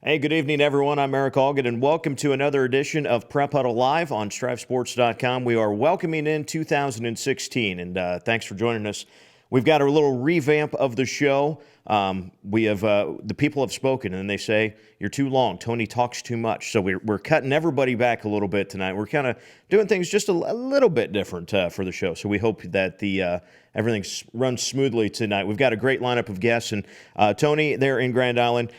Hey, good evening, everyone. I'm Eric Allgood, and welcome to another edition of Prep Huddle Live on StriveSports.com. We are welcoming in 2016, and thanks for joining us. We've got a little revamp of the show. We have the people have spoken, and they say you're too long. Tony talks too much, so we're cutting everybody back a little bit tonight. We're kind of doing things just a little bit different for the show. So we hope that the everything runs smoothly tonight. We've got a great lineup of guests, and Tony there in Grand Island.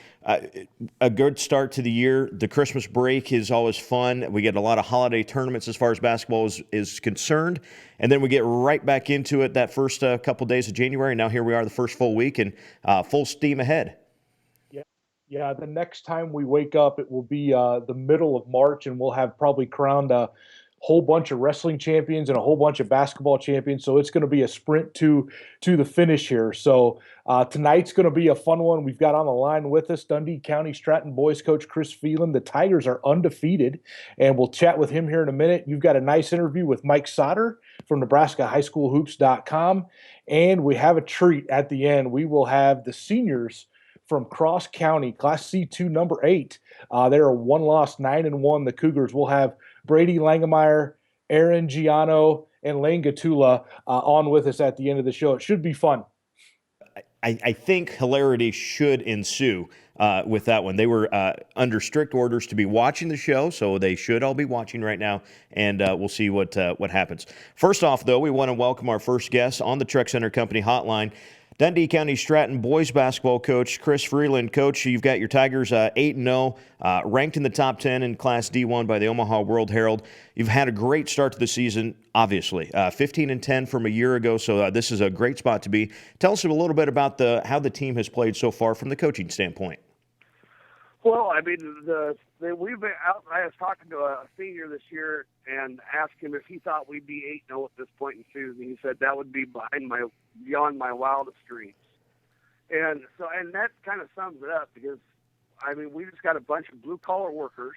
A good start to the year. The Christmas break is always fun. We get a lot of holiday tournaments as far as basketball is concerned. And then we get right back into it that first couple days of January. Now here we are, the first full week, and full steam ahead. Yeah. The next time we wake up, it will be the middle of March, and we'll have probably crowned a whole bunch of wrestling champions and a whole bunch of basketball champions. So it's going to be a sprint to the finish here. So tonight's going to be a fun one. We've got on the line with us Dundy Co-Stratton boys coach Kris Freeland. The Tigers are undefeated, and we'll chat with him here in a minute. You've got a nice interview with Mike Sautter from NebraskaHighSchoolHoops.com, and we have a treat at the end. We will have the seniors from Cross County, Class C2, number 8. They're a one-loss, 9-1. The Cougars will have Brady Langemeier, Aaron Giannou, and Lane Gottula on with us at the end of the show. It should be fun. I think hilarity should ensue with that one. They were under strict orders to be watching the show, so they should all be watching right now, and we'll see what happens. First off, though, we want to welcome our first guest on the Truck Center Company hotline. Dundee Co-Stratton boys basketball coach Kris Freeland. Coach, you've got your Tigers 8-0, ranked in the top 10 in Class D1 by the Omaha World Herald. You've had a great start to the season, obviously. 15-10 from a year ago, so this is a great spot to be. Tell us a little bit about how the team has played so far from the coaching standpoint. Well, I mean, we've been out. I was talking to a senior this year and asked him if he thought we'd be 8-0 at this point in the season. He said that would be beyond my wildest dreams. And that kind of sums it up because, I mean, we just got a bunch of blue collar workers,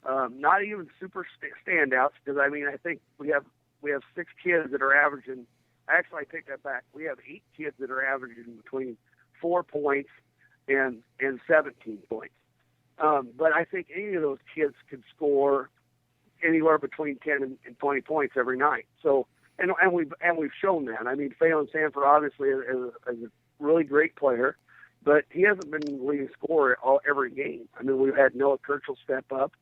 not even super standouts. Because I mean, I think we have 6 kids that are averaging. Actually, I take that back. We have 8 kids that are averaging between 4 points and 17 points. But I think any of those kids could score anywhere between 10 and 20 points every night. So, and we've shown that. I mean, Phelan Sanford obviously is a really great player, but he hasn't been the leading scorer every game. I mean, we've had Noah Kirchhoff step up.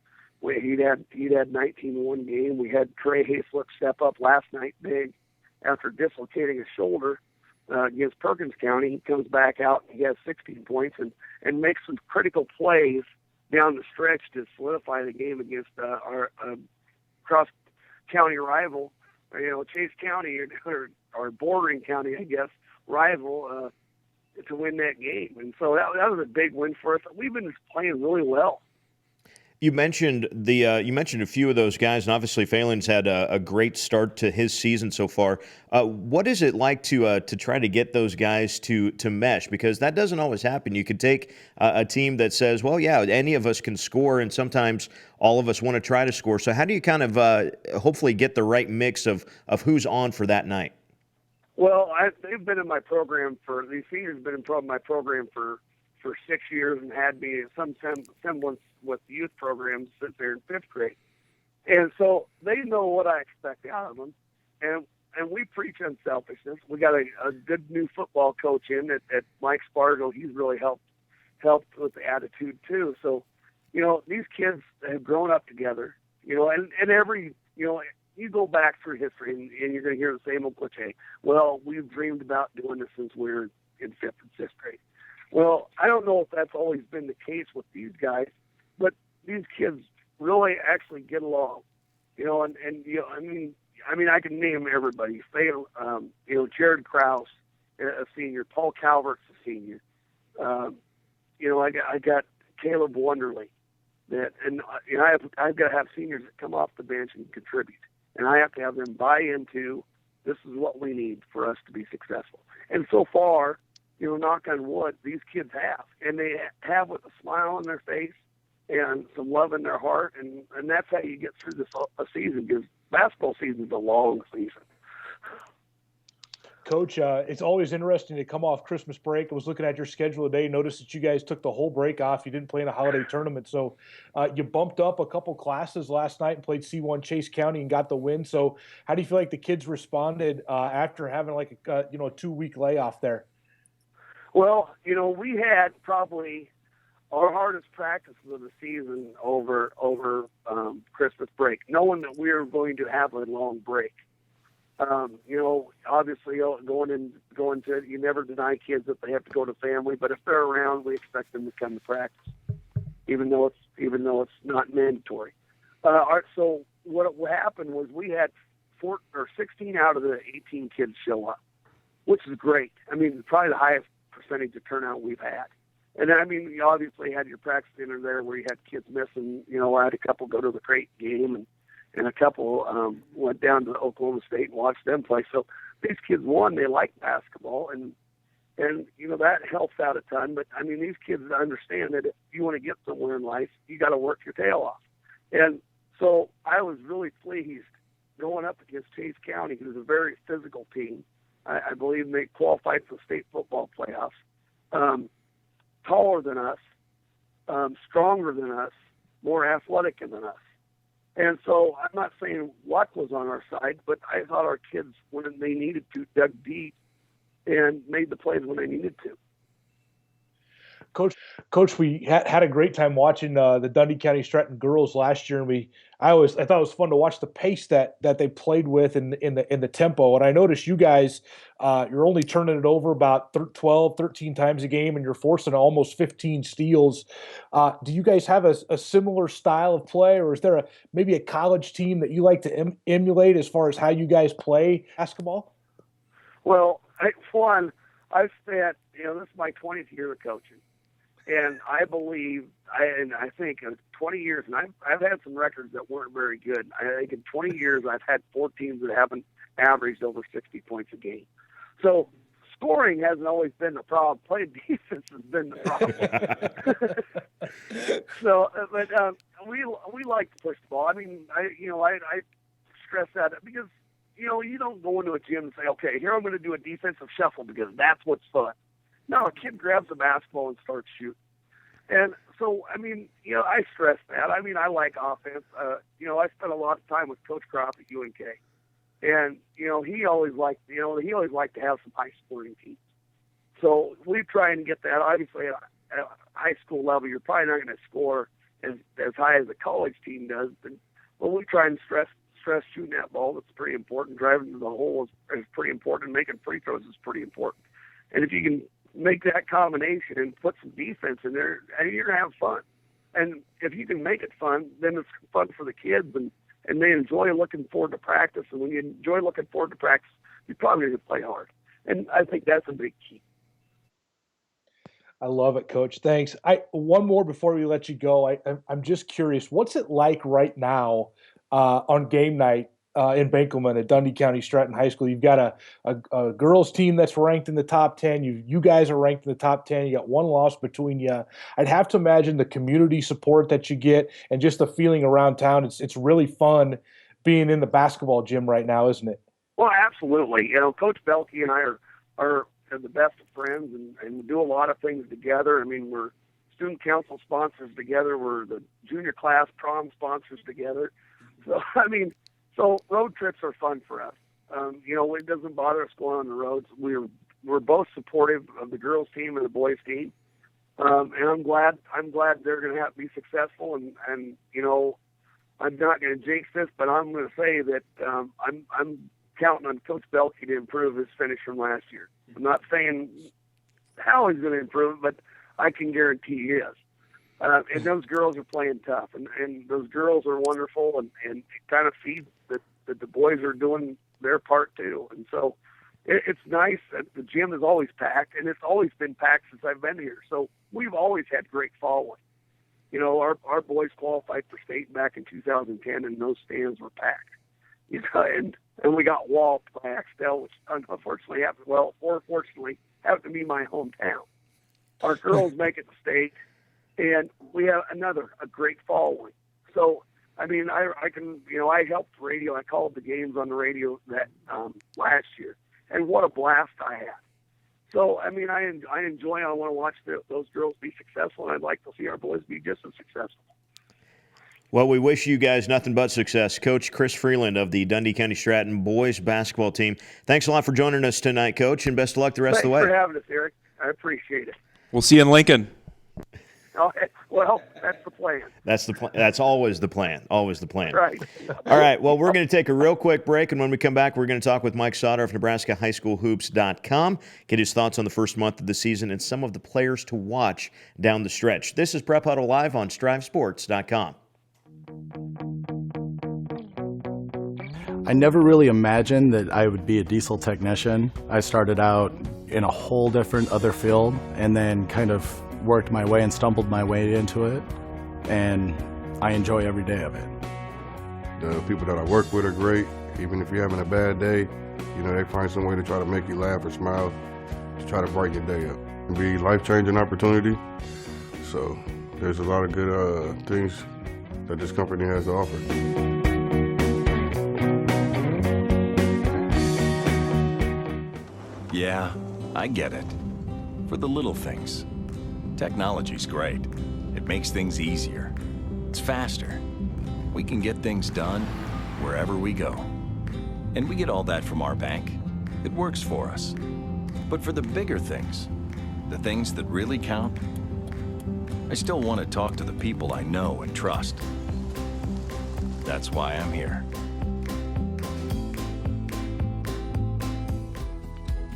He'd had 19 one game. We had Trey Hayslip step up last night big after dislocating his shoulder. Against Perkins County, he comes back out and he has 16 points and makes some critical plays down the stretch to solidify the game against our cross county rival, Chase County or bordering county, I guess, rival to win that game. And so that was a big win for us. We've been playing really well. You mentioned a few of those guys, and obviously Phelan's had a great start to his season so far. What is it like to try to get those guys to mesh? Because that doesn't always happen. You could take a team that says, well, yeah, any of us can score, and sometimes all of us want to try to score. So how do you kind of hopefully get the right mix of who's on for that night? Well, they've been in my program these seniors have been in my program for 6 years and had me some semblance with youth programs since they're in 5th grade. And so they know what I expect out of them. And we preach unselfishness. We got a good new football coach in at Mike Spargo. He's really helped with the attitude too. So, these kids have grown up together, and every, you go back through history and you're going to hear the same old cliche. Well, we've dreamed about doing this since we were in 5th and 6th grade. Well, I don't know if that's always been the case with these guys, but these kids really actually get along, I mean, I can name everybody. Jared Krause, a senior. Paul Calvert's a senior. I got Caleb Wonderly. I've got to have seniors that come off the bench and contribute, and I have to have them buy into this is what we need for us to be successful. And so far, knock on wood, these kids have. And they have with a smile on their face and some love in their heart. And that's how you get through a season, because basketball season is a long season. Coach, it's always interesting to come off Christmas break. I was looking at your schedule today, noticed that you guys took the whole break off. You didn't play in a holiday tournament. So you bumped up a couple classes last night and played C1 Chase County and got the win. So how do you feel like the kids responded after having like a 2-week layoff there? Well, we had probably our hardest practice of the season over Christmas break, knowing that we were going to have a long break. Obviously going to it, you never deny kids that they have to go to family, but if they're around, we expect them to come to practice, even though it's not mandatory. So what happened was we had 16 out of the 18 kids show up, which is great. I mean, probably the highest percentage of turnout we've had. And then, you obviously had your practice dinner there where you had kids missing. I had a couple go to the Creighton game, and a couple went down to Oklahoma State and watched them play. So these kids, they like basketball, and that helps out a ton. But, these kids understand that if you want to get somewhere in life, you got to work your tail off. And so I was really pleased going up against Chase County, who's a very physical team. I believe they qualified for state football playoffs. Taller than us, stronger than us, more athletic than us. And so I'm not saying luck was on our side, but I thought our kids, when they needed to, dug deep and made the plays when they needed to. Coach, we had a great time watching the Dundy Co-Stratton girls last year, and I thought it was fun to watch the pace that they played with in the tempo. And I noticed you guys, you're only turning it over about 12, 13 times a game, and you're forcing almost 15 steals. Do you guys have a similar style of play, or is there maybe a college team that you like to emulate as far as how you guys play basketball? Well, I've spent, this is my 20th year of coaching. And I believe, I think 20 years, and I've had some records that weren't very good. I think in 20 years, I've had 4 teams that haven't averaged over 60 points a game. So scoring hasn't always been the problem. Playing defense has been the problem. So, but we like to push the ball. I stress that because, you don't go into a gym and say, okay, here I'm going to do a defensive shuffle because that's what's fun. No, a kid grabs the basketball and starts shooting. And so, I stress that. I like offense. I spent a lot of time with Coach Croft at UNK. And, he always liked to have some high-scoring teams. So we try and get that. Obviously, at a high school level, you're probably not going to score as high as a college team does. But we try and stress shooting that ball. That's pretty important. Driving to the hole is pretty important. Making free throws is pretty important. And if you can make that combination and put some defense in there, and you're going to have fun. And if you can make it fun, then it's fun for the kids, and they enjoy looking forward to practice. And when you enjoy looking forward to practice, you're probably going to play hard. And I think that's a big key. I love it, Coach. Thanks. One more before we let you go. I'm just curious, what's it like right now on game night in Benkelman at Dundy Co-Stratton High School? You've got a girls team that's ranked in the top 10. You guys are ranked in the top 10. You got one loss between you. I'd have to imagine the community support that you get and just the feeling around town. It's really fun being in the basketball gym right now, isn't it? Well, absolutely. Coach Belke and I are the best of friends, and we do a lot of things together. We're student council sponsors together. We're the junior class prom sponsors together. So road trips are fun for us. It doesn't bother us going on the roads. We're both supportive of the girls team and the boys team, and I'm glad they're going to have to be successful. And I'm not going to jinx this, but I'm going to say that I'm counting on Coach Belke to improve his finish from last year. I'm not saying how he's going to improve, but I can guarantee he is. And those girls are playing tough, and those girls are wonderful, and it kind of feeds that the boys are doing their part too. And so it's nice that the gym is always packed, and it's always been packed since I've been here. So we've always had great following. Our boys qualified for state back in 2010, and those stands were packed. And we got walloped by Axtell, which unfortunately fortunately happened to be my hometown. Our girls make it to state, and we have a great following. So, I can, I helped radio. I called the games on the radio that last year, and what a blast I had. So, I mean, I enjoy, I want to watch those girls be successful, and I'd like to see our boys be just as successful. Well, we wish you guys nothing but success. Coach Kris Freeland of the Dundy Co-Stratton boys basketball team. Thanks a lot for joining us tonight, Coach, and best of luck the rest of the way. Thanks for having us, Eric. I appreciate it. We'll see you in Lincoln. Okay. Well, that's the plan. That's always the plan. Always the plan. Right. All right. Well, we're going to take a real quick break, and when we come back, we're going to talk with Mike Sautter of NebraskaHighSchoolHoops.com, get his thoughts on the first month of the season and some of the players to watch down the stretch. This is Prep Huddle Live on StriveSports.com. I never really imagined that I would be a diesel technician. I started out in a whole different other field and then kind of worked my way and stumbled my way into it, and I enjoy every day of it. The people that I work with are great. Even if you're having a bad day, they find some way to try to make you laugh or smile to try to brighten your day up. It'll be a life-changing opportunity. So there's a lot of good things that this company has to offer. Yeah, I get it. For the little things. Technology's great. It makes things easier. It's faster. We can get things done wherever we go. And we get all that from our bank. It works for us. But for the bigger things, the things that really count, I still want to talk to the people I know and trust. That's why I'm here.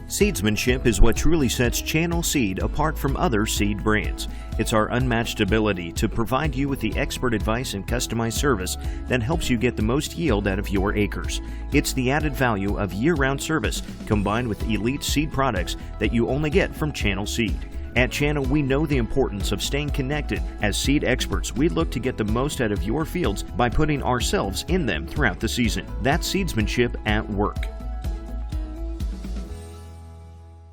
Seedsmanship is what truly sets Channel Seed apart from other seed brands. It's our unmatched ability to provide you with the expert advice and customized service that helps you get the most yield out of your acres. It's the added value of year-round service combined with elite seed products that you only get from Channel Seed. At Channel, we know the importance of staying connected. As seed experts, we look to get the most out of your fields by putting ourselves in them throughout the season. That's seedsmanship at work.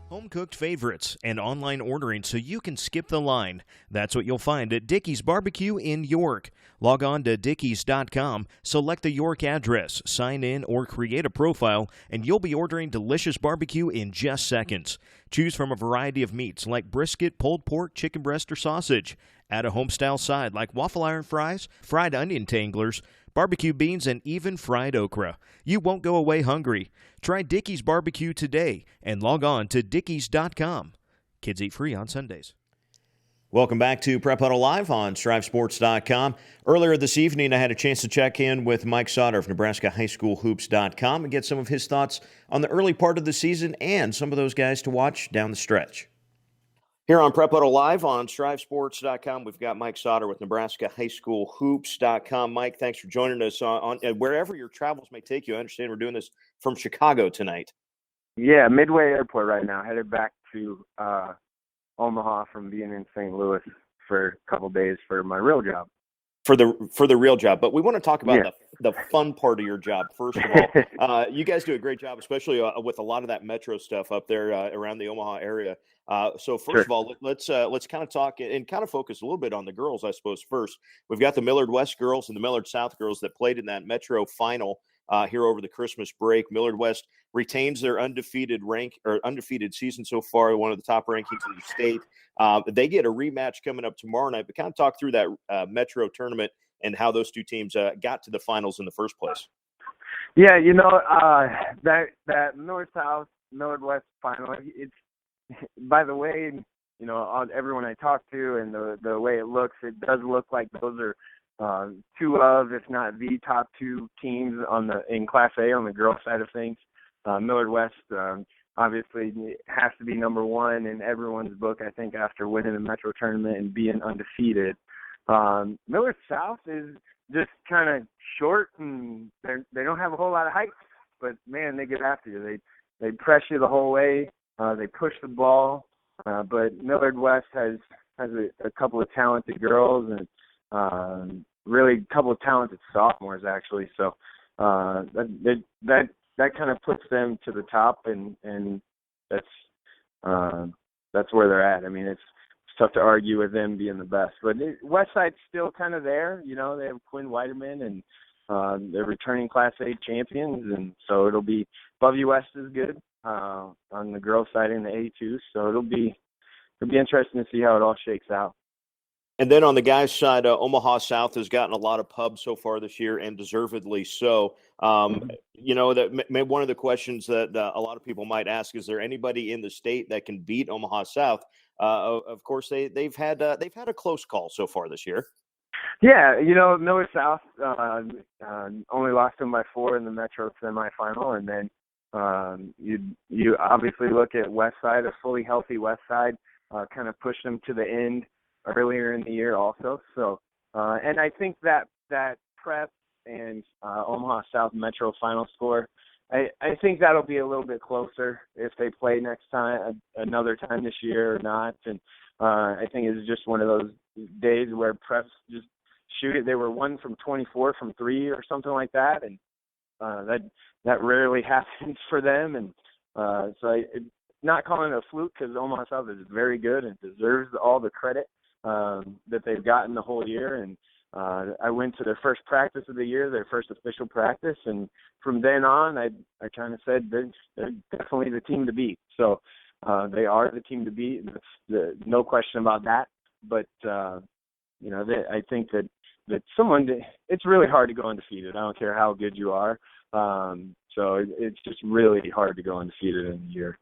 Home-cooked favorites and online ordering so you can skip the line. That's what you'll find at Dickey's Barbecue in York. Log on to dickeys.com, select the York address, sign in, or create a profile, and you'll be ordering delicious barbecue in just seconds. Choose from a variety of meats like brisket, pulled pork, chicken breast, or sausage. Add a home-style side like waffle iron fries, fried onion tanglers, barbecue beans, and even fried okra. You won't go away hungry. Try Dickey's Barbecue today and log on to dickeys.com. Kids eat free on Sundays. Welcome back to Prep Huddle Live on StriveSports.com. Earlier this evening, I had a chance to check in with Mike Sautter of NebraskaHighSchoolHoops.com and get some of his thoughts on the early part of the season and some of those guys to watch down the stretch. Here on Prep Huddle Live on StriveSports.com, we've got Mike Sautter with NebraskaHighSchoolHoops.com. Mike, thanks for joining us on wherever your travels may take you. I understand we're doing this from Chicago tonight. Yeah, Midway Airport right now, headed back to Omaha from being in St. Louis for a couple days for my real job. For the real job, but we want to talk about the fun part of your job. First of all, you guys do a great job, especially with a lot of that metro stuff up there around the Omaha area. So first of all, let's kind of talk and kind of focus a little bit on the girls, I suppose. First, we've got the Millard West girls and the Millard South girls that played in that metro final here over the Christmas break. Millard West retains their undefeated season so far, one of the top rankings in the state. They get a rematch coming up tomorrow night. But kind of talk through that metro tournament and how those two teams got to the finals in the first place. Yeah, that North-South, Millard-West final, it's, by the way, everyone I talk to and the way it looks, it does look like those are two of, if not the top two teams in Class A on the girls' side of things. Millard West obviously has to be number one in everyone's book, I think, after winning the Metro tournament and being undefeated. Millard South is just kind of short, and they don't have a whole lot of height, but man, they get after you. They press you the whole way. They push the ball, but Millard West has a couple of talented girls and really a couple of talented sophomores actually. So that kind of puts them to the top, and that's where they're at. I mean, it's tough to argue with them being the best, but Westside's still kind of there. They have Quinn Weiderman and they're returning Class A champions, and so it'll be Bellevue West is good on the girls' side in the A2. So it'll be interesting to see how it all shakes out. And then on the guys' side, Omaha South has gotten a lot of pubs so far this year, and deservedly so. You know, that one of the questions that a lot of people might ask: is there anybody in the state that can beat Omaha South? Of course, they've had a close call so far this year. Yeah, you know, Miller South only lost them by 4 in the Metro semifinal, and then you obviously look at West Side, a fully healthy West Side, kind of pushed them to the end earlier in the year also. So, and I think that Prep and Omaha South Metro final score, I think that'll be a little bit closer if they play next time, another time this year or not. And I think it's just one of those days where Prep's just shoot it. They were 1 from 24 from 3 or something like that, and that rarely happens for them. And so not calling it a fluke, because Omaha South is very good and deserves all the credit that they've gotten the whole year. And I went to their first practice of the year, their first official practice, and from then on, I kind of said they're definitely the team to beat. So they are the team to beat, no question about that. But you know, I think that it's really hard to go undefeated. I don't care how good you are. So it's just really hard to go undefeated in a year.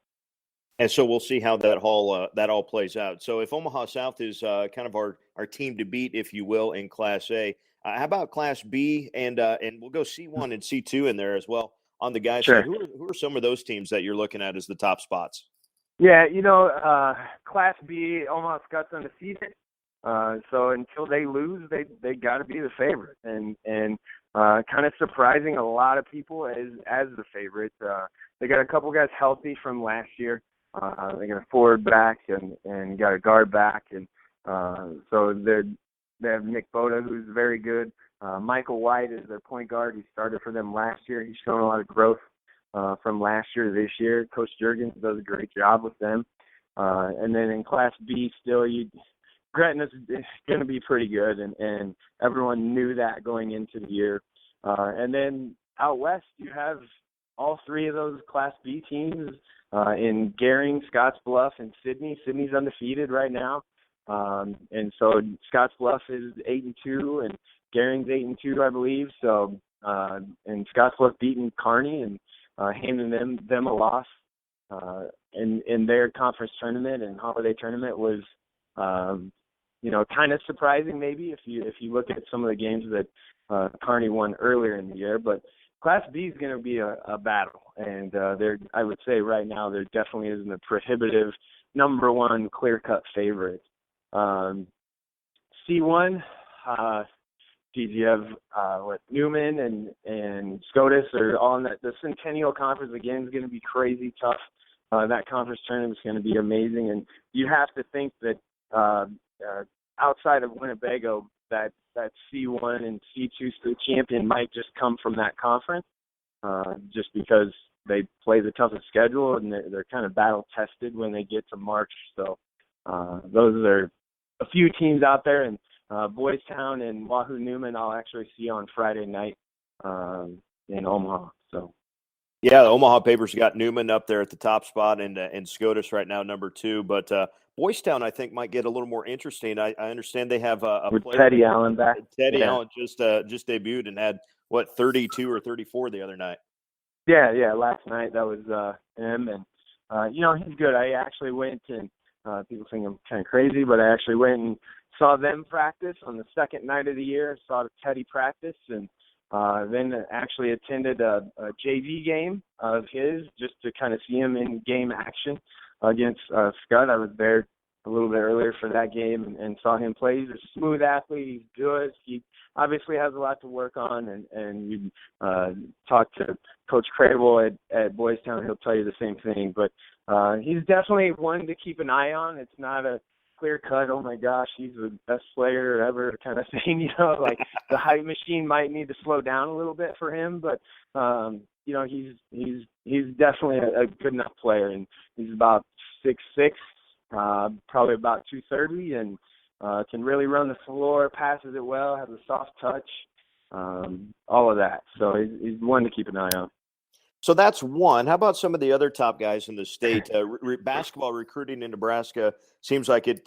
And so we'll see how that all plays out. So if Omaha South is kind of our team to beat, if you will, in Class A, how about Class B? And we'll go C1 and C2 in there as well on the guys' Sure. side. Who are some of those teams that you're looking at as the top spots? Yeah, you know, Class B, Omaha Scott's undefeated. So until they lose, they got to be the favorite, and kind of surprising a lot of people as the favorite. They got a couple guys healthy from last year. They got a forward back and got a guard back, and so they have Nick Boda, who's very good. Michael White is their point guard. He started for them last year. He's shown a lot of growth from last year to this year. Coach Juergens does a great job with them. And then in Class B, still Gretna's going to be pretty good, and everyone knew that going into the year. And then out west, you have all 3 of those Class B teams in Gering, Scottsbluff, and Sydney. Sydney's undefeated right now. And so Scottsbluff is 8-2, and Gering's 8-2, I believe. So, and Scottsbluff beating Kearney and handing them a loss in their conference tournament and holiday tournament was, you know, kind of surprising maybe if you look at some of the games that Kearney won earlier in the year. But Class B is going to be a battle, and I would say right now there definitely isn't a prohibitive number 1 clear-cut favorite. C1, you have Newman and SCOTUS are all in that. The Centennial Conference again is going to be crazy tough. That conference tournament is going to be amazing, and you have to think that outside of Winnebago, that C1 and C2 state champion might just come from that conference, just because they play the toughest schedule and they're kind of battle tested when they get to March. So those are a few teams out there, and Boys Town and Wahoo Newman I'll actually see on Friday night in Omaha. So. Yeah, the Omaha papers got Newman up there at the top spot, and SCOTUS right now number 2. But Boys Town, I think, might get a little more interesting. I understand they have a with player, Teddy Allen back. Teddy Allen just debuted and had 32 or 34 the other night. Yeah. Last night that was him, and you know, he's good. I actually went and people think I'm kind of crazy, but I actually went and saw them practice on the second night of the year. Saw Teddy practice, and then actually attended a JV game of his just to kind of see him in game action against Scott. I was there a little bit earlier for that game and saw him play. He's a smooth athlete. He's good. He obviously has a lot to work on, and you talk to Coach Crable at Boys Town, he'll tell you the same thing. But he's definitely one to keep an eye on. It's not a clear cut, oh my gosh, he's the best player ever kind of thing, you know, like the hype machine might need to slow down a little bit for him, but you know, he's definitely a good enough player, and he's about 6'6", probably about 230, and can really run the floor, passes it well, has a soft touch, all of that. So he's one to keep an eye on. So that's one. How about some of the other top guys in the state? Basketball recruiting in Nebraska seems like it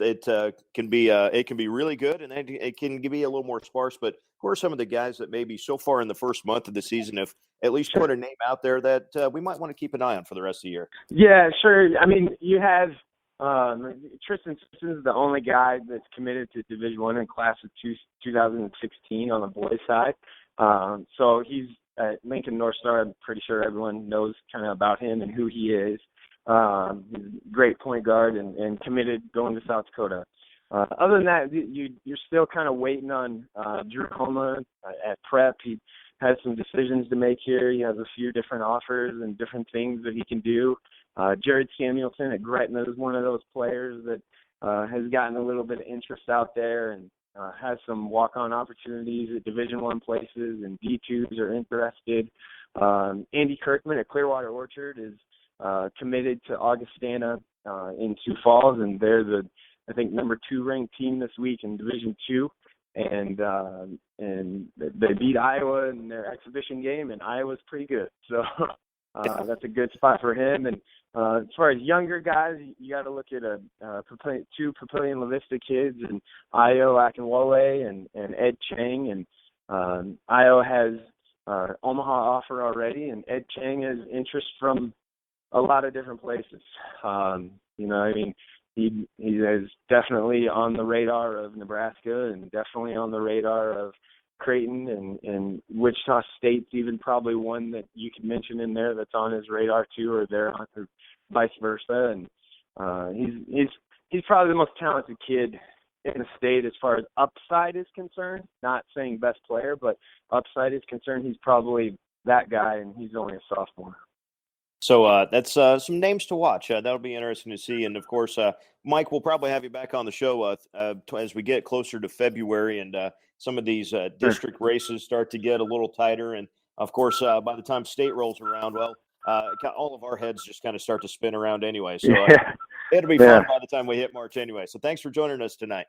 can be really good, and then it can be a little more sparse. But who are some of the guys that maybe so far in the first month of the season have at least put a name out there that we might want to keep an eye on for the rest of the year? Yeah, sure. I mean, you have Tristan Simpson's the only guy that's committed to Division I in class of 2016 on the boys' side. So he's at Lincoln North Star. I'm pretty sure everyone knows kind of about him and who he is. He's a great point guard and committed going to South Dakota. Other than that, you're still kind of waiting on Drew Homa at Prep. He has some decisions to make here. He has a few different offers and different things that he can do. Jared Samuelson at Gretna is one of those players that has gotten a little bit of interest out there and has some walk-on opportunities at Division I places, and D2s are interested. Andy Kirkman at Clearwater Orchard is committed to Augustana in Sioux Falls, and they're I think number 2 ranked team this week in Division II, and they beat Iowa in their exhibition game, and Iowa's pretty good. So that's a good spot for him. And as far as younger guys, you got to look at 2 Papillion La Vista kids, and Io Akinwole and Ed Chang. And Io has Omaha offer already, and Ed Chang has interest from a lot of different places. He is definitely on the radar of Nebraska and definitely on the radar of Creighton and Wichita State's even probably one that you could mention in there that's on his radar too, or they're on, or vice versa. And he's probably the most talented kid in the state as far as upside is concerned. Not saying best player, but upside is concerned. He's probably that guy, and he's only a sophomore. So that's some names to watch. That'll be interesting to see. And, of course, Mike, we'll probably have you back on the show as we get closer to February and some of these district races start to get a little tighter. And, of course, by the time state rolls around, all of our heads just kind of start to spin around anyway. So it'll be fun by the time we hit March anyway. So thanks for joining us tonight.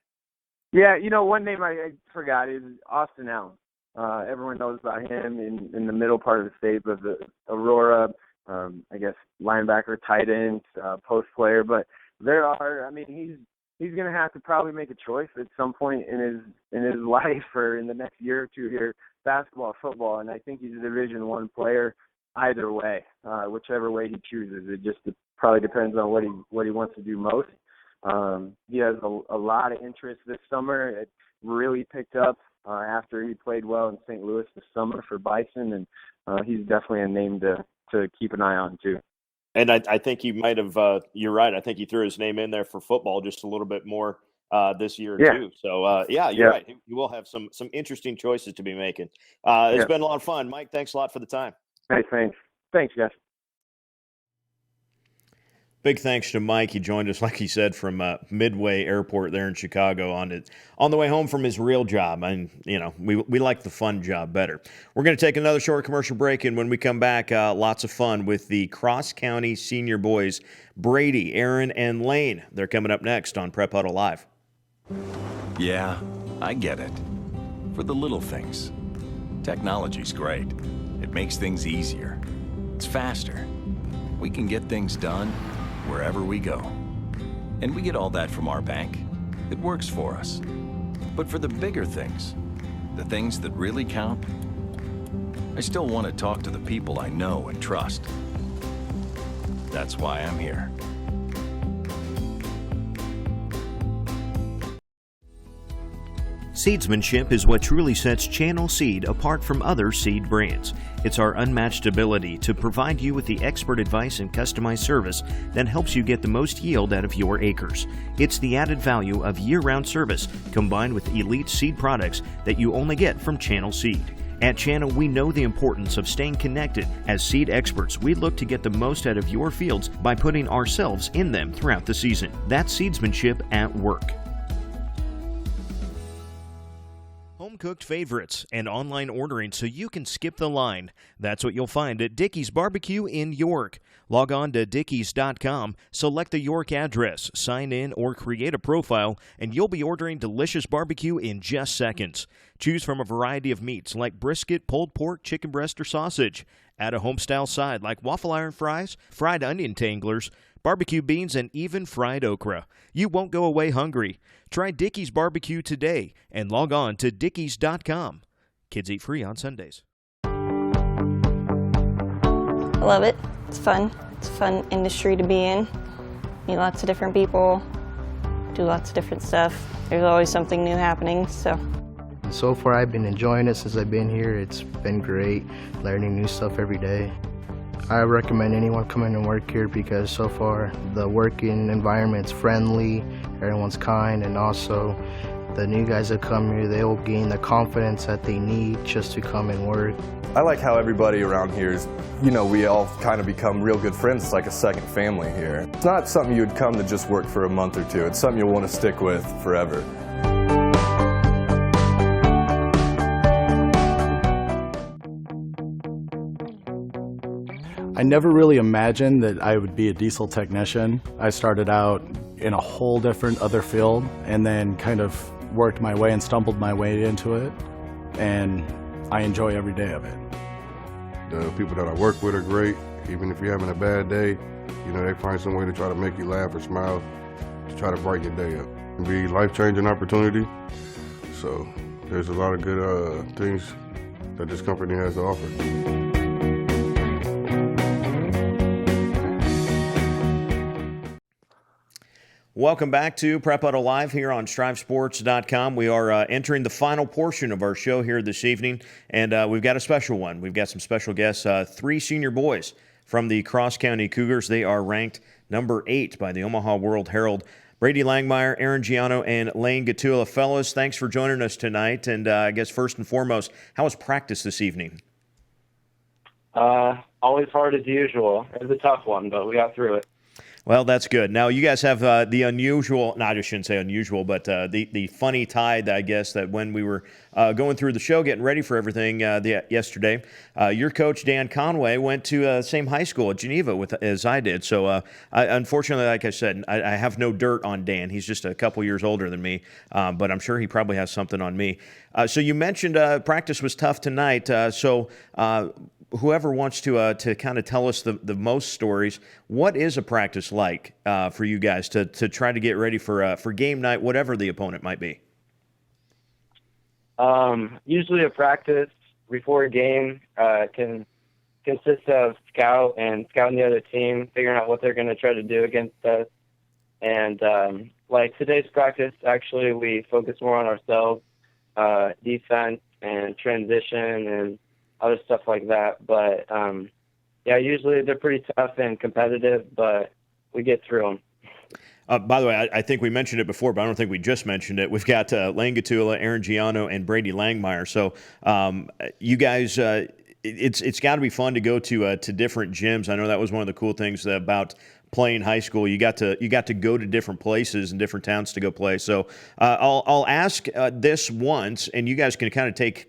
Yeah, one name I forgot is Austin Allen. Everyone knows about him in the middle part of the state, but the Aurora – I guess linebacker, tight end, post player, but he's going to have to probably make a choice at some point in his life or in the next year or two here, basketball, football, and I think he's a Division I player either way, whichever way he chooses. It probably depends on what he wants to do most. He has a lot of interest this summer. It really picked up after he played well in St. Louis this summer for Bison, and he's definitely a name to keep an eye on too. And I think he might have, you're right. I think he threw his name in there for football just a little bit more this year too. So you're right. He will have some interesting choices to be making. It's been a lot of fun. Mike, thanks a lot for the time. Hey, thanks guys. Big thanks to Mike. He joined us, like he said, from Midway Airport there in Chicago on the way home from his real job. And, we like the fun job better. We're going to take another short commercial break, and when we come back, lots of fun with the Cross County senior boys, Brady, Aaron, and Lane. They're coming up next on Prep Huddle Live. Yeah, I get it. For the little things. Technology's great. It makes things easier. It's faster. We can get things done wherever we go. And we get all that from our bank. It works for us. But for the bigger things, the things that really count, I still want to talk to the people I know and trust. That's why I'm here. Seedsmanship is what truly sets Channel Seed apart from other seed brands. It's our unmatched ability to provide you with the expert advice and customized service that helps you get the most yield out of your acres. It's the added value of year-round service combined with elite seed products that you only get from Channel Seed. At Channel, we know the importance of staying connected. As seed experts, we look to get the most out of your fields by putting ourselves in them throughout the season. That's seedsmanship at work. Home-cooked favorites and online ordering so you can skip the line. That's what you'll find at Dickey's Barbecue in York. Log on to dickeys.com, select the York address, sign in or create a profile, and you'll be ordering delicious barbecue in just seconds. Choose from a variety of meats like brisket, pulled pork, chicken breast, or sausage. Add a home-style side like waffle iron fries, fried onion tanglers, barbecue beans, and even fried okra. You won't go away hungry. Try Dickey's Barbecue today and log on to dickeys.com. Kids eat free on Sundays. I love it. It's fun. It's a fun industry to be in. Meet lots of different people, do lots of different stuff. There's always something new happening, so. So far I've been enjoying it since I've been here. It's been great, learning new stuff every day. I recommend anyone coming and work here because so far the working environment's friendly, everyone's kind, and also the new guys that come here, they'll gain the confidence that they need just to come and work. I like how everybody around here is, we all kind of become real good friends. It's like a second family here. It's not something you would come to just work for a month or two. It's something you'll want to stick with forever. I never really imagined that I would be a diesel technician. I started out in a whole different other field and then kind of worked my way and stumbled my way into it, and I enjoy every day of it. The people that I work with are great. Even if you're having a bad day, they find some way to try to make you laugh or smile, to try to brighten your day up. It'll be a life-changing opportunity. So there's a lot of good things that this company has to offer. Welcome back to Prep Huddle Live here on StriveSports.com. We are entering the final portion of our show here this evening, and we've got a special one. We've got some special guests, 3 senior boys from the Cross County Cougars. They are ranked number 8 by the Omaha World Herald. Brady Langemeier, Aaron Giannou, and Lane Gottula. Fellas, thanks for joining us tonight. And I guess first and foremost, how was practice this evening? Always hard as usual. It was a tough one, but we got through it. Well, that's good. Now, you guys have the unusual, no, I shouldn't say unusual, but the funny tide, I guess, that when we were going through the show, getting ready for everything yesterday, your coach, Dan Conway, went to the same high school at Geneva as I did. So, unfortunately, like I said, I have no dirt on Dan. He's just a couple years older than me, but I'm sure he probably has something on me. So you mentioned practice was tough tonight. Whoever wants to kind of tell us the most stories, what is a practice like for you guys to try to get ready for game night, whatever the opponent might be? Usually a practice before a game can consist of scouting the other team, figuring out what they're going to try to do against us. And like today's practice, actually, we focus more on ourselves, defense and transition and other stuff like that. But, usually they're pretty tough and competitive, but we get through them. By the way, I think we mentioned it before, but I don't think we just mentioned it. We've got Lane Gottula, Aaron Giannou, and Brady Langemeier. So you guys, it's got to be fun to go to different gyms. I know that was one of the cool things about playing high school. You got to go to different places and different towns to go play. So I'll ask this once, and you guys can kind of take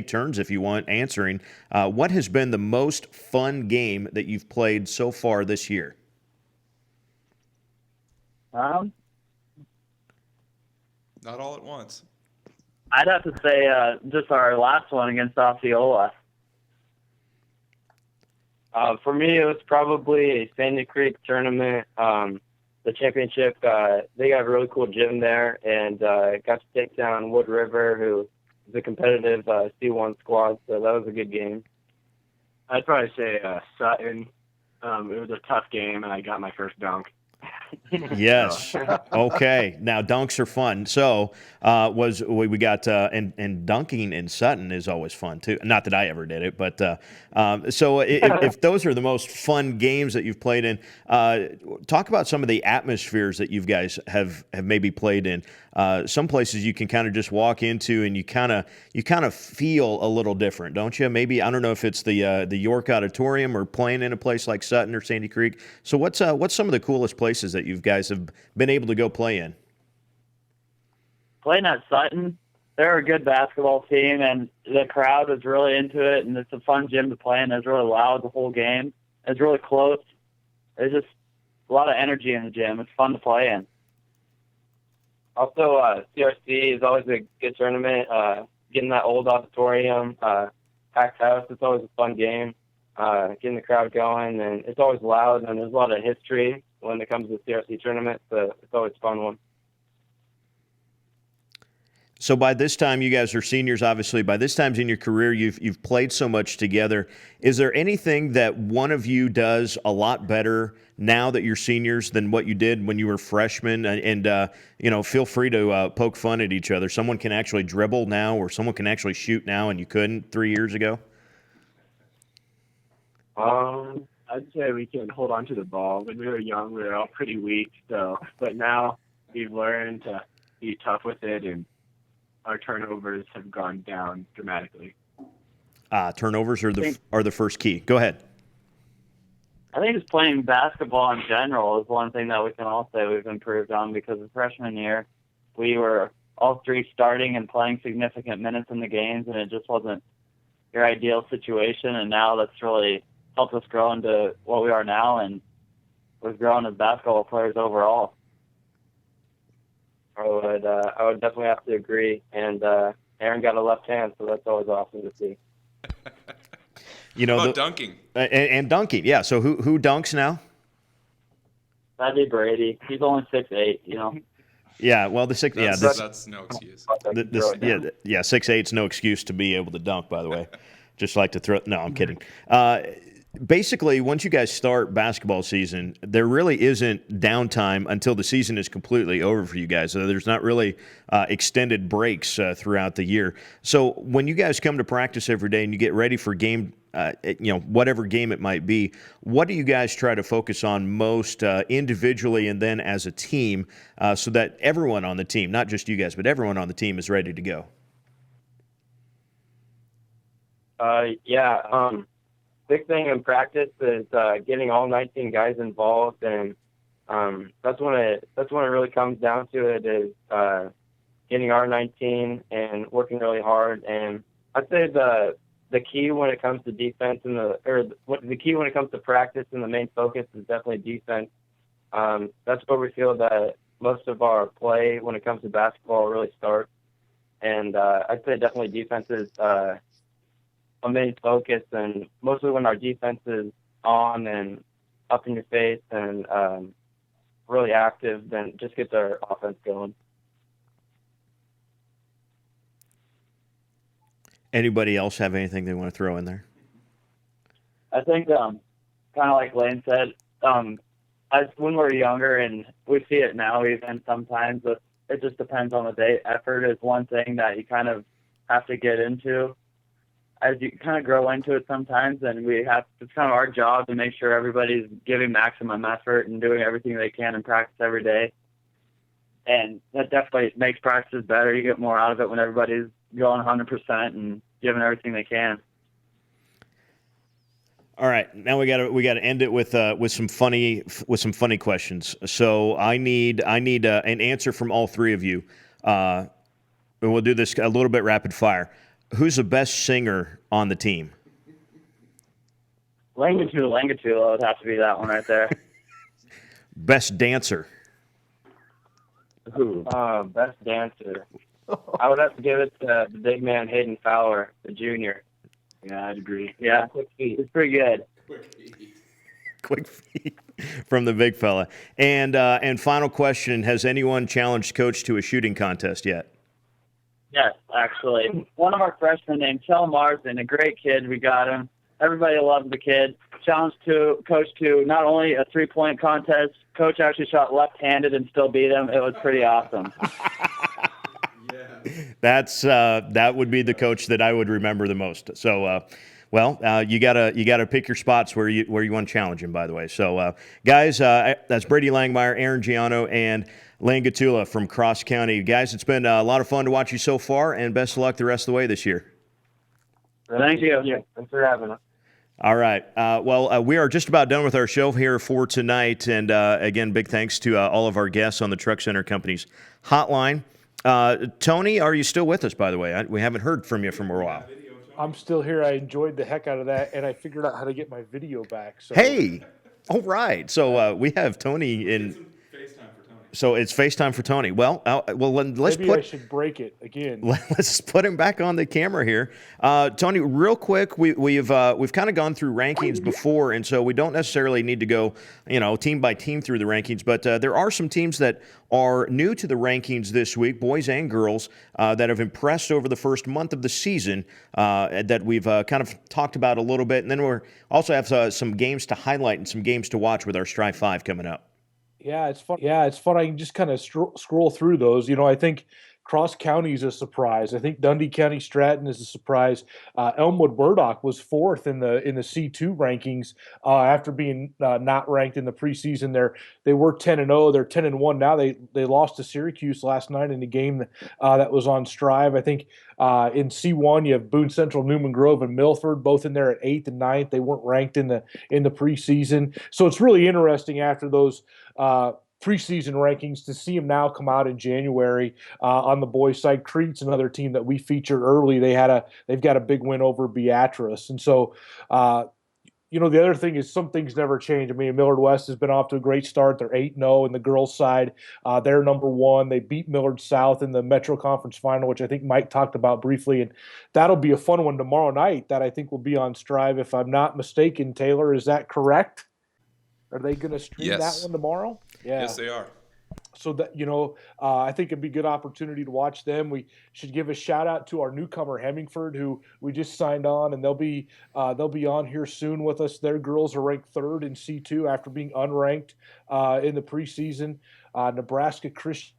turns if you want answering. What has been the most fun game that you've played so far this year? Not all at once. I'd have to say just our last one against Osceola. For me, it was probably a Sandy Creek tournament. The championship, they got a really cool gym there, and got to take down Wood River, who is a competitive C1 squad, so that was a good game. I'd probably say Sutton. It was a tough game, and I got my first dunk. Yes. Okay. Now dunks are fun. So we got and dunking in Sutton is always fun too. Not that I ever did it, but so if those are the most fun games that you've played in, talk about some of the atmospheres that you guys have maybe played in. Some places you can kind of just walk into and you kind of feel a little different, don't you? Maybe, I don't know if it's the York Auditorium or playing in a place like Sutton or Sandy Creek. So what's some of the coolest places that you guys have been able to go play in? Playing at Sutton, they're a good basketball team, and the crowd is really into it, and it's a fun gym to play in. It's really loud the whole game. It's really close. There's just a lot of energy in the gym. It's fun to play in. Also, CRC is always a good tournament. getting that old auditorium, packed house. It's always a fun game. Getting the crowd going, and it's always loud, and there's a lot of history when it comes to the CRC tournament, so it's always a fun one. So by this time, you guys are seniors, obviously. By this time in your career, you've played so much together. Is there anything that one of you does a lot better now that you're seniors than what you did when you were freshmen? And feel free to poke fun at each other. Someone can actually dribble now, or someone can actually shoot now, and you couldn't 3 years ago? I'd say we can hold on to the ball. When we were young, we were all pretty weak. But now we've learned to be tough with it, and our turnovers have gone down dramatically. Turnovers are the first key. Go ahead. I think just playing basketball in general is one thing that we can all say we've improved on, because the freshman year we were all three starting and playing significant minutes in the games, and it just wasn't your ideal situation. And now that's really helped us grow into what we are now, and we've grown as basketball players overall. I would definitely have to agree. And Aaron got a left hand, so that's always awesome to see. Dunking and dunking, yeah. So who dunks now? That'd be Brady. He's only 6'8", Yeah, well, that's no excuse. 6'8's no excuse to be able to dunk. By the way, just like to throw. No, I'm kidding. Basically, once you guys start basketball season, there really isn't downtime until the season is completely over for you guys. So there's not really extended breaks throughout the year. So when you guys come to practice every day and you get ready for game, whatever game it might be, what do you guys try to focus on most individually and then as a team, so that everyone on the team, not just you guys, but everyone on the team is ready to go? Big thing in practice is getting all 19 guys involved, and that's when it really comes down to it, is getting our 19 and working really hard. And I'd say the key when it comes to defense the key when it comes to practice and the main focus is definitely defense. That's where we feel that most of our play when it comes to basketball really starts. And I'd say definitely defense is a main focus, and mostly when our defense is on and up in your face and really active, then just gets our offense going. Anybody else have anything they want to throw in there? I think kind of like Lane said, when we're younger, and we see it now even sometimes, but it just depends on the day. Effort is one thing that you kind of have to get into as you kind of grow into it sometimes, and it's kind of our job to make sure everybody's giving maximum effort and doing everything they can in practice every day. And that definitely makes practices better. You get more out of it when everybody's going 100% and giving everything they can. All right, now we got to end it with some funny questions. So I need an answer from all three of you. And we'll do this a little bit rapid fire. Who's the best singer on the team? Langetula would have to be that one right there. Best dancer? Best dancer. I would have to give it to the big man Hayden Fowler, the junior. Yeah, I'd agree. Yeah, quick feet. It's pretty good. Quick feet from the big fella. And final question: has anyone challenged Coach to a shooting contest yet? Yes, actually. One of our freshmen named Chell Marsden, a great kid. We got him. Everybody loves the kid. Challenged Coach to not only a three-point contest. Coach actually shot left-handed and still beat him. It was pretty awesome. That would be the coach that I would remember the most. So, you gotta pick your spots where you want to challenge him. By the way, so guys, that's Brady Langemeier, Aaron Giannou, and Lane Gottula from Cross County. Guys, it's been a lot of fun to watch you so far, and best of luck the rest of the way this year. Thank you. Yeah, thanks for having us. All right. We are just about done with our show here for tonight. And again, big thanks to all of our guests on the Truck Center Company's hotline. Tony, are you still with us, by the way? We haven't heard from you for a while. I'm still here. I enjoyed the heck out of that, and I figured out how to get my video back. So. Hey, all right. So we have Tony in. FaceTime for Tony. So it's FaceTime for Tony. Well, let's Maybe I should break it again. Let's put him back on the camera here. Tony, real quick, we've kind of gone through rankings before, and so we don't necessarily need to go, team by team through the rankings. But there are some teams that are new to the rankings this week, boys and girls, that have impressed over the first month of the season that we've kind of talked about a little bit. And then we also have some games to highlight and some games to watch with our Strive 5 coming up. Yeah, it's fun. I can just kind of scroll through those. I think Cross County is a surprise. I think Dundy Co-Stratton is a surprise. Elmwood Burdock was 4th in the C2 rankings after being not ranked in the preseason. They were 10-0. They're 10-1 now. They lost to Syracuse last night in a game that was on Strive. I think in C1 you have Boone Central, Newman Grove, and Milford, both in there at 8th and 9th. They weren't ranked in the preseason, so it's really interesting after those preseason rankings to see them now come out in January on the boys' side. Crete's another team that we featured early. They've got a big win over Beatrice, and so the other thing is some things never change. I mean, Millard West has been off to a great start. They're 8-0 in the girls' side. They're number 1. They beat Millard South in the Metro Conference Final, which I think Mike talked about briefly, and that'll be a fun one tomorrow night that I think will be on Strive, if I'm not mistaken. Taylor, is that correct? Are they going to stream that one tomorrow? Yeah. Yes, they are. So that I think it'd be a good opportunity to watch them. We should give a shout out to our newcomer Hemingford, who we just signed on, and they'll be on here soon with us. Their girls are ranked 3rd in C2 after being unranked in the preseason. Nebraska Christian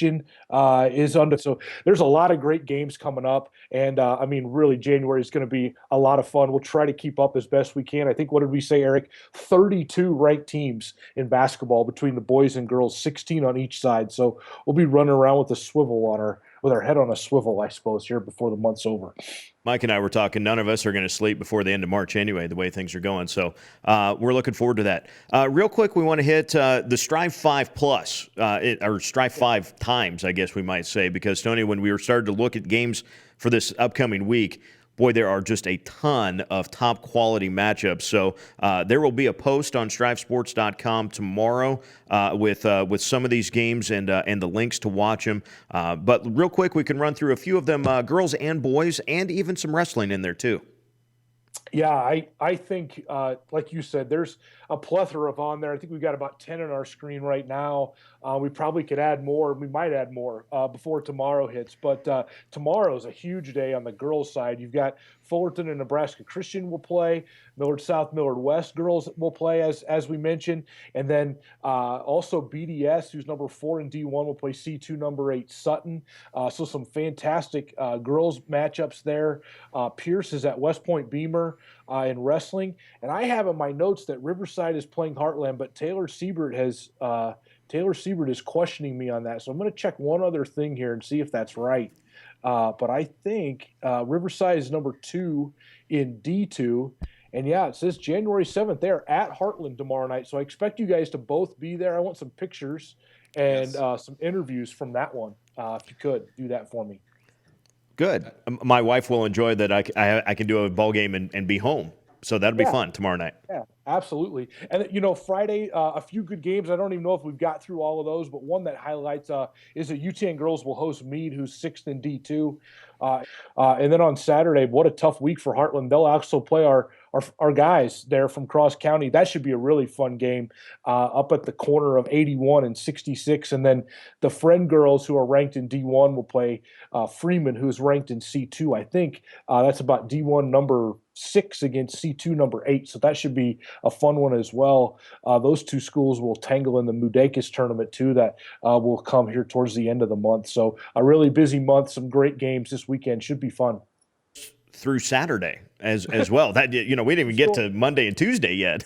is under. So there's a lot of great games coming up, and really January is going to be a lot of fun. We'll try to keep up as best we can. I think, what did we say, Eric? 32 ranked teams in basketball between the boys and girls, 16 on each side. So we'll be running around with our head on a swivel, I suppose, here before the month's over. Mike and I were talking, none of us are going to sleep before the end of March anyway, the way things are going. So we're looking forward to that. Real quick, we want to hit the Strive 5 Plus, or Strive 5 times, I guess we might say, because, Tony, when we were starting to look at games for this upcoming week, boy, there are just a ton of top quality matchups. So there will be a post on StriveSports.com tomorrow with some of these games and the links to watch them. But real quick, we can run through a few of them, girls and boys, and even some wrestling in there too. Yeah, I think, like you said, there's a plethora of on there. I think we've got about 10 on our screen right now. We probably could add more. We might add more before tomorrow hits. But tomorrow is a huge day on the girls' side. You've got Fullerton and Nebraska Christian will play. Millard South, Millard West girls will play, as we mentioned. And then also BDS, who's number 4 in D1, will play C2 number 8 Sutton. So some fantastic girls matchups there. Pierce is at West Point Beamer in wrestling. And I have in my notes that Riverside is playing Heartland, but Taylor Siebert is questioning me on that. So I'm going to check one other thing here and see if that's right. But I think Riverside is number 2 in D2. And yeah, it says January 7th. They're at Heartland tomorrow night. So I expect you guys to both be there. I want some pictures and some interviews from that one. If you could do that for me. Good. My wife will enjoy that. I can do a ball game and be home. So that'll be fun tomorrow night. Yeah, absolutely. And, Friday, a few good games. I don't even know if we've got through all of those, but one that highlights is that UTN girls will host Meade, who's 6th in D2. And then on Saturday, what a tough week for Heartland. They'll also play our guys there from Cross County. That should be a really fun game up at the corner of 81 and 66. And then the Friend girls, who are ranked in D1, will play Freeman, who's ranked in C2. I think that's about D1 number 6 against C2 number 8. So that should be a fun one as well. Those two schools will tangle in the Mudakis tournament too, that will come here towards the end of the month. So a really busy month, some great games this weekend. Should be fun. Through Saturday as well. That we didn't even get to Monday and Tuesday yet.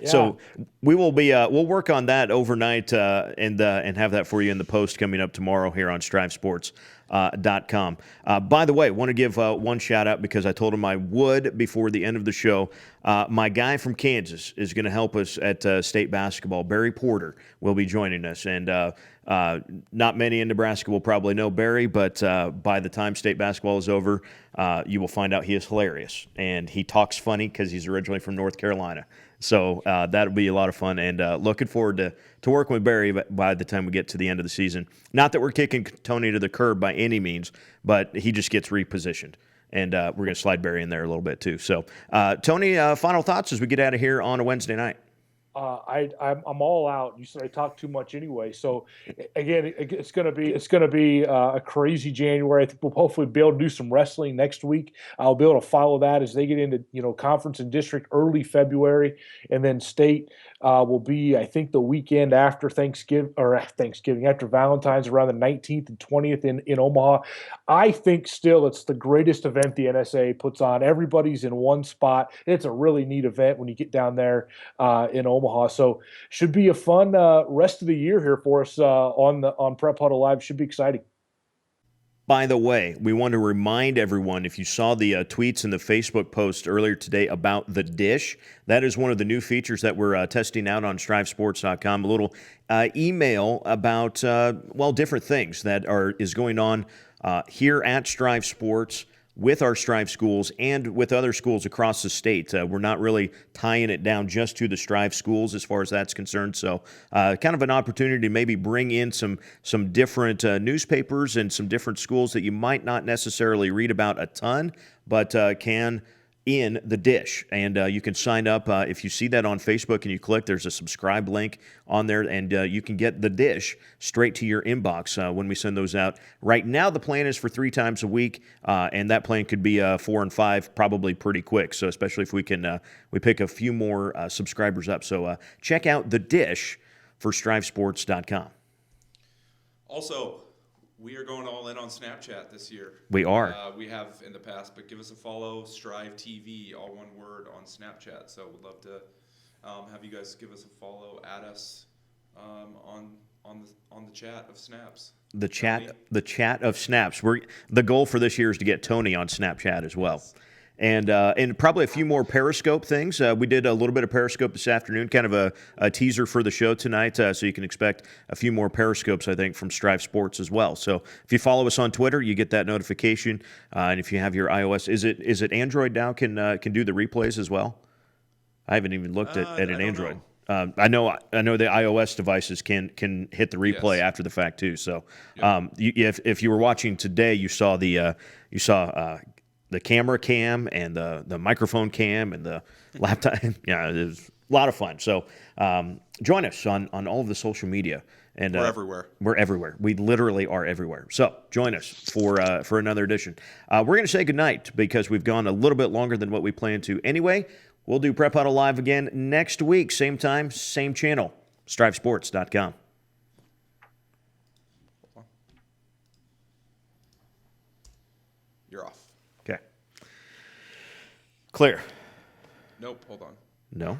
So we will be we'll work on that overnight and have that for you in the post coming up tomorrow here on StriveSports.com. By the way, I want to give one shout out because I told him I would before the end of the show. My guy from Kansas is going to help us at state basketball. Barry Porter will be joining us, and Not many in Nebraska will probably know Barry, but by the time state basketball is over, you will find out he is hilarious. And he talks funny because he's originally from North Carolina. So that'll be a lot of fun, and looking forward to working with Barry by the time we get to the end of the season. Not that we're kicking Tony to the curb by any means, but he just gets repositioned. And we're going to slide Barry in there a little bit too. So, Tony, final thoughts as we get out of here on a Wednesday night? I'm all out. You said I talk too much anyway. So again, it's going to be a crazy January. I think we'll hopefully be able to do some wrestling next week. I'll be able to follow that as they get into conference and district early February, and then state will be, I think, the weekend after Thanksgiving after Valentine's, around the 19th and 20th in Omaha. I think still it's the greatest event the NSA puts on. Everybody's in one spot. It's a really neat event when you get down there in Omaha. So should be a fun rest of the year here for us on Prep Huddle Live. Should be exciting. By the way, we want to remind everyone, if you saw the tweets and the Facebook post earlier today about the dish, that is one of the new features that we're testing out on StriveSports.com. A little email about, different things that is going on here at Strive Sports with our Strive schools and with other schools across the state. We're not really tying it down just to the Strive schools as far as that's concerned. So kind of an opportunity to maybe bring in some different newspapers and some different schools that you might not necessarily read about a ton, but can in the dish. And you can sign up if you see that on Facebook and you click, there's a subscribe link on there, and you can get the dish straight to your inbox when we send those out. Right now, the plan is for 3 times a week, and that plan could be 4 and 5 probably pretty quick. So especially if we can we pick a few more subscribers up. So check out the dish for StriveSports.com. Also, we are going all in on Snapchat this year. We are. We have in the past, but give us a follow, Strive TV, all one word on Snapchat. So we'd love to have you guys give us a follow, add us on the chat of snaps. The chat of snaps. The goal for this year is to get Tony on Snapchat as well. Yes. And probably a few more Periscope things. We did a little bit of Periscope this afternoon, kind of a teaser for the show tonight, so you can expect a few more Periscopes, I think, from Strive Sports as well. So if you follow us on Twitter, you get that notification. And if you have your iOS, is it Android now can do the replays as well? I haven't even looked at an Android. I know the iOS devices can hit the replay after the fact too. So if you were watching today, you saw the camera cam and the microphone cam and the laptop. Yeah, it was a lot of fun. So join us on all of the social media. And we're everywhere. We're everywhere. We literally are everywhere. So join us for another edition. We're going to say goodnight because we've gone a little bit longer than what we planned to anyway. We'll do Prep Huddle Live again next week. Same time, same channel. StriveSports.com. You're off. Okay. Clear. Nope, hold on. No?